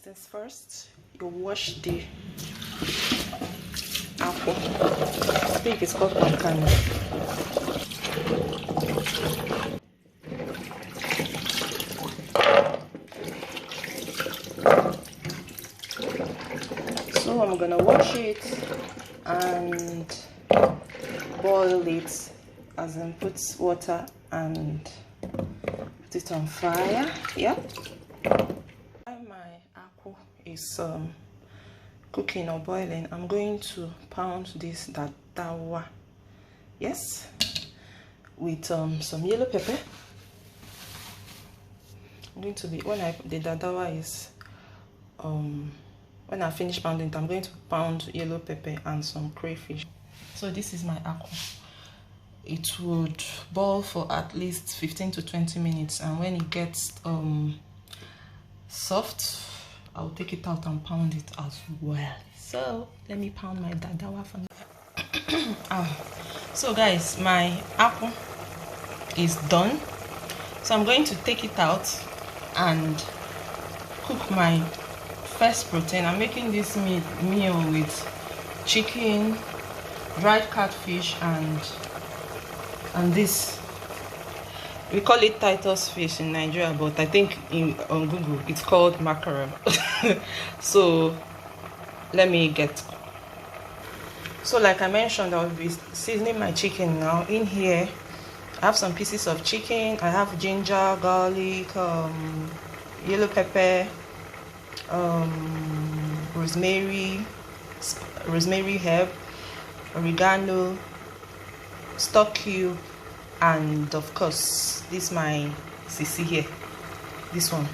things first, you wash the apple. I think it's called banga. So I'm gonna wash it and boil it, as in put water and put it on fire. Yeah. My akwu is cooking or boiling, I'm going to pound this dadawa, yes, with some yellow pepper. I'm going to be, the dadawa is when I finish pounding it, I'm going to pound yellow pepper and some crayfish. So this is my akwu. It would boil for at least 15 to 20 minutes, and when it gets soft, I'll take it out and pound it as well. So let me pound my dadawa for now. So guys, my apple is done. So I'm going to take it out and cook my first protein. I'm making this meal with chicken, dried catfish, and this, we call it Titus fish in Nigeria, but I think on Google it's called mackerel. So let me get. So like I mentioned, I'll be seasoning my chicken now. In here I have some pieces of chicken. I have ginger, garlic, yellow pepper, rosemary herb, oregano, stock cube, and of course this my sisi here, this one,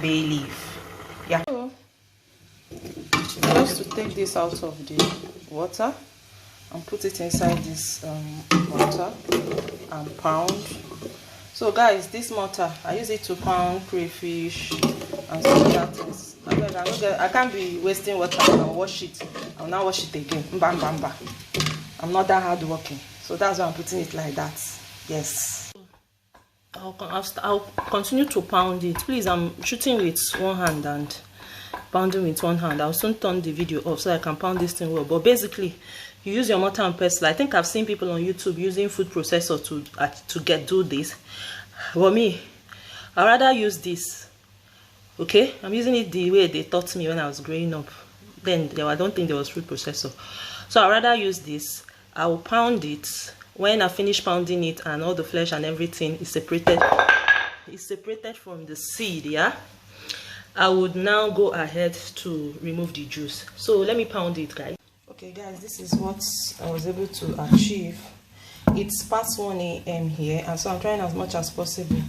bay leaf. Yeah. So just to take this out of the water and put it inside this mortar and pound. So guys, this mortar, I use it to pound crayfish and some other things. I can't be wasting water. I'll wash it. I'll now wash it again. Bam, bam, bam. I'm not that hard working, so that's why I'm putting it like that. Yes. I'll continue to pound it. Please, I'm shooting with one hand and pounding with one hand. I'll soon turn the video off so I can pound this thing well. But basically, you use your mortar and pestle. I think I've seen people on YouTube using food processor to do this. For me, I'd rather use this. Okay, I'm using it the way they taught me when I was growing up. Then I don't think there was food processor, so I'd rather use this. I will pound it. When I finish pounding it and all the flesh and everything is separated, from the seed, yeah, I would now go ahead to remove the juice. So let me pound it, guys. Okay guys, this is what I was able to achieve. It's past 1 AM here, and so I'm trying as much as possible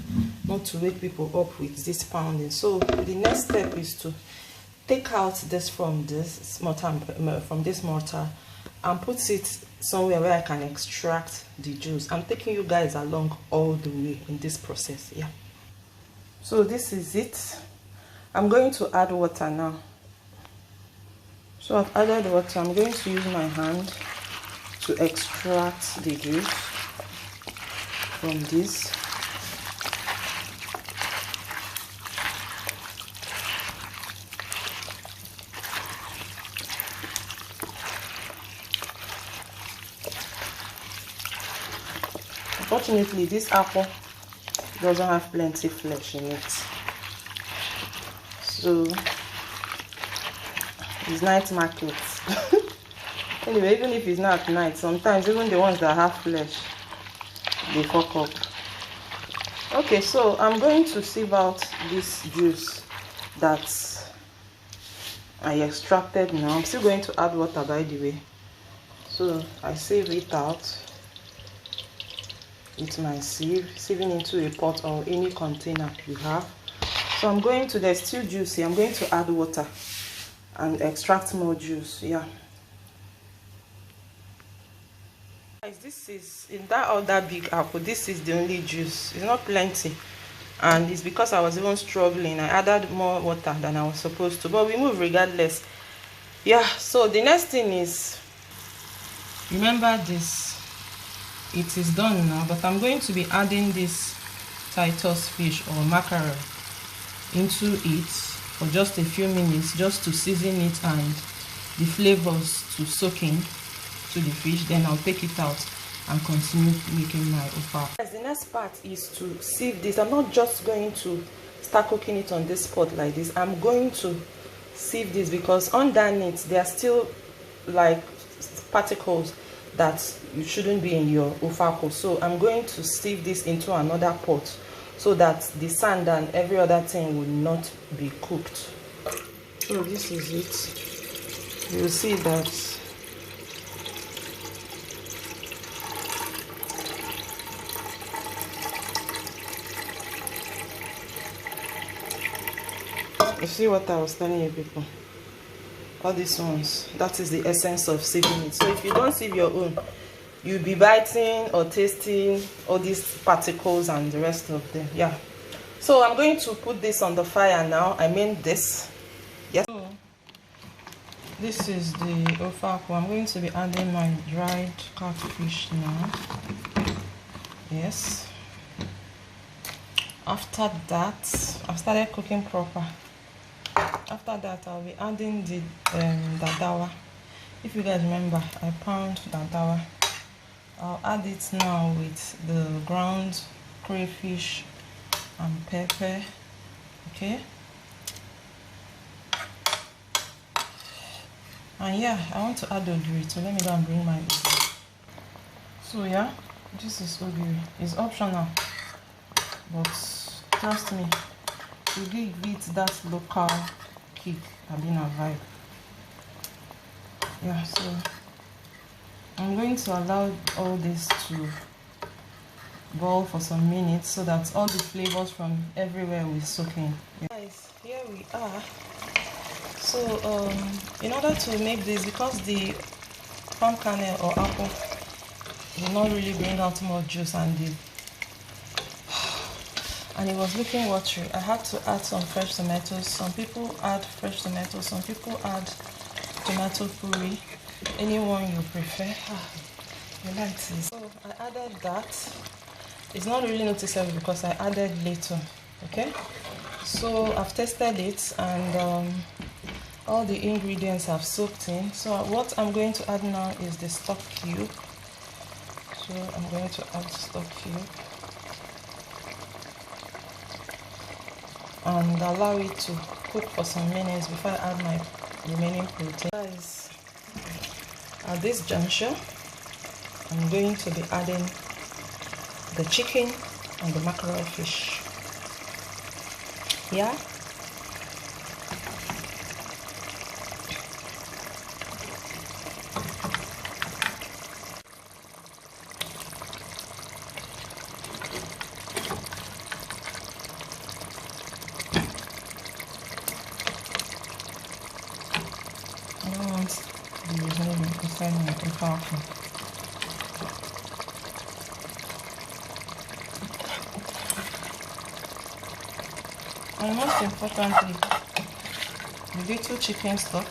not to wake people up with this pounding. So the next step is to take out this from this mortar and put it somewhere where I can extract the juice. I'm taking you guys along all the way in this process. Yeah. So this is it. I'm going to add water now. So I've added water. I'm going to use my hand to extract the juice from this. Unfortunately, this apple doesn't have plenty flesh in it, so it's night market. Anyway, even if it's not at night, sometimes even the ones that have flesh, they fuck up. Okay, so I'm going to sieve out this juice that I extracted now. I'm still going to add water, by the way. So I sieve it out with my sieve, sieving into a pot or any container you have. So I'm going to, there's still juice here. I'm going to add water and extract more juice. Yeah. Guys, this is in that other big apple. This is the only juice. It's not plenty, and it's because I was even struggling. I added more water than I was supposed to, but we move regardless. Yeah. So the next thing is, remember this. It is done now, but I'm going to be adding this Titus fish or mackerel into it. for just a few minutes, just to season it and the flavors to soak in to the fish. Then I'll take it out and continue making my ofe. The next part is to sieve this. I'm not just going to start cooking it on this pot like this. I'm going to sieve this because underneath there are still like particles that you shouldn't be in your ofe akwu. So I'm going to sieve this into another pot so that the sand and every other thing will not be cooked. So this is it. You'll see that you see what I was telling you people, all these ones, that is the essence of sieving it. So if you don't sieve your own, you'll be biting or tasting all these particles and the rest of them. Yeah, so I'm going to put this on the fire now. I mean this. Yes, so this is the ofe akwu. I'm going to be adding my dried catfish now. Yes, after that I've started cooking proper. After that, I'll be adding the dadawa. If you guys remember, I pound dadawa. I'll add it now with the ground crayfish and pepper. Okay. And yeah, I want to add ogiri, so let me go and bring my ogiri. So yeah, this is ogiri. It's optional, but trust me, to give it that local kick and being a vibe. Yeah, so I'm going to allow all this to boil for some minutes so that all the flavors from everywhere will soak in. Yeah. Guys, here we are. So in order to make this, because the palm kernel or apple did not really bring out much juice and it was looking watery, I had to add some fresh tomatoes. Some people add fresh tomatoes, some people add tomato puree, anyone you prefer. You like this. So I added that. It's not really noticeable because I added later. Okay, so I've tested it and all the ingredients have soaked in. So what I'm going to add now is the stock cube. So I'm going to add stock cube and allow it to cook for some minutes before I add my remaining protein. Guys, at this juncture, I'm going to be adding the chicken and the mackerel fish. Yeah. And most importantly, the little chicken stock.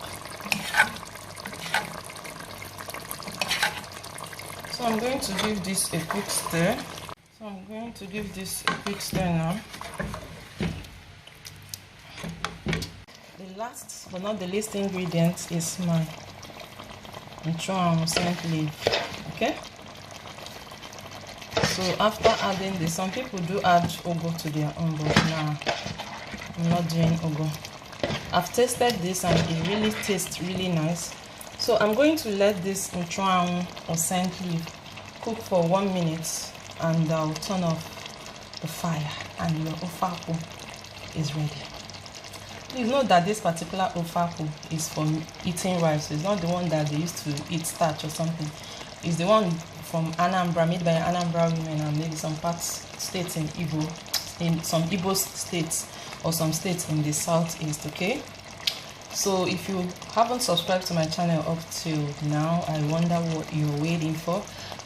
So I'm going to give this a quick stir. Now. The last but not the least ingredient is my scent leaf. Okay. So after adding this, some people do add ugu to their own, but now I'm not doing ugu. I've tasted this and it really tastes really nice. So I'm going to let this nchuanwu or scent leaf cook for 1 minute and I'll turn off the fire and your ofe akwu is ready. Please note that this particular ofe akwu is for eating rice. It's not the one that they used to eat starch or something. It's the one from Anambra, made by Anambra women and maybe some states in some Igbo states or some states in the southeast. Okay, so if you haven't subscribed to my channel up till now, I wonder what you're waiting for.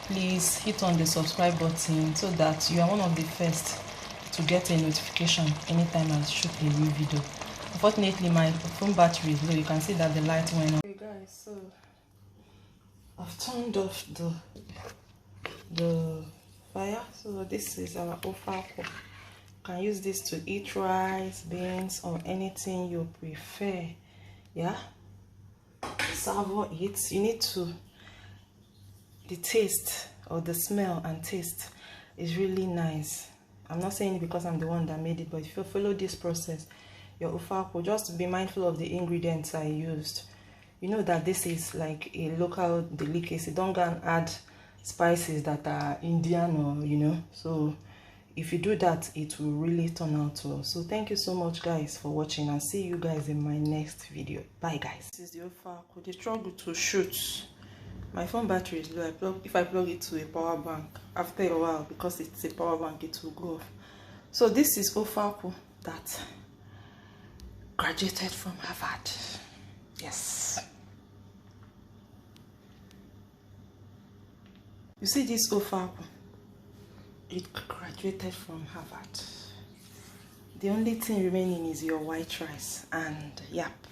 Please hit on the subscribe button so that you are one of the first to get a notification anytime I shoot a new video. Unfortunately, my phone battery is low. You can see that the light went on. Okay guys, so I've turned off the fire. So this is our ofe akwu can use this to eat rice, beans, or anything you prefer. Yeah, savour it. You need to, the taste or the smell and taste is really nice. I'm not saying it because I'm the one that made it, but if you follow this process, your ofe akwu, just be mindful of the ingredients I used. You know that this is like a local delicacy. Don't go and add spices that are Indian or, you know. So if you do that, it will really turn out well. So thank you so much, guys, for watching, and see you guys in my next video. Bye, guys. This is the ofe akwu. The struggle to shoot. My phone battery is low. If I plug it to a power bank, after a while, because it's a power bank, it will go off. So this is ofe akwu that graduated from Harvard. Yes. You see this ofe akwu? It graduated from Harvard. The only thing remaining is your white rice and yap.